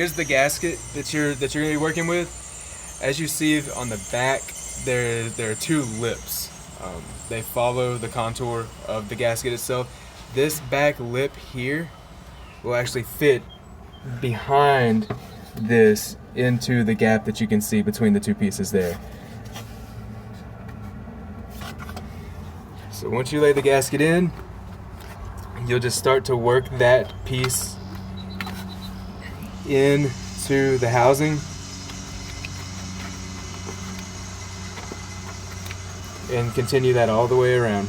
here's the gasket that you're gonna be working with. As you see on the back, there are two lips. They follow the contour of the gasket itself. This back lip here will actually fit behind this into the gap that you can see between the two pieces there. So once you lay the gasket in, you'll just start to work that piece into the housing and continue that all the way around.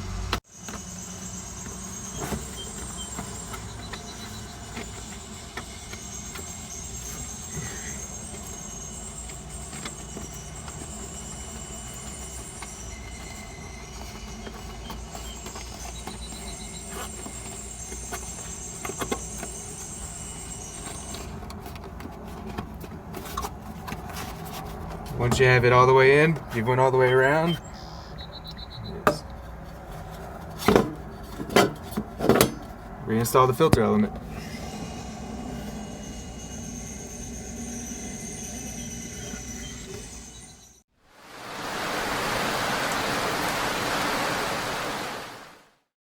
Once you have it all the way in, you've went all the way around. Yes. Reinstall the filter element.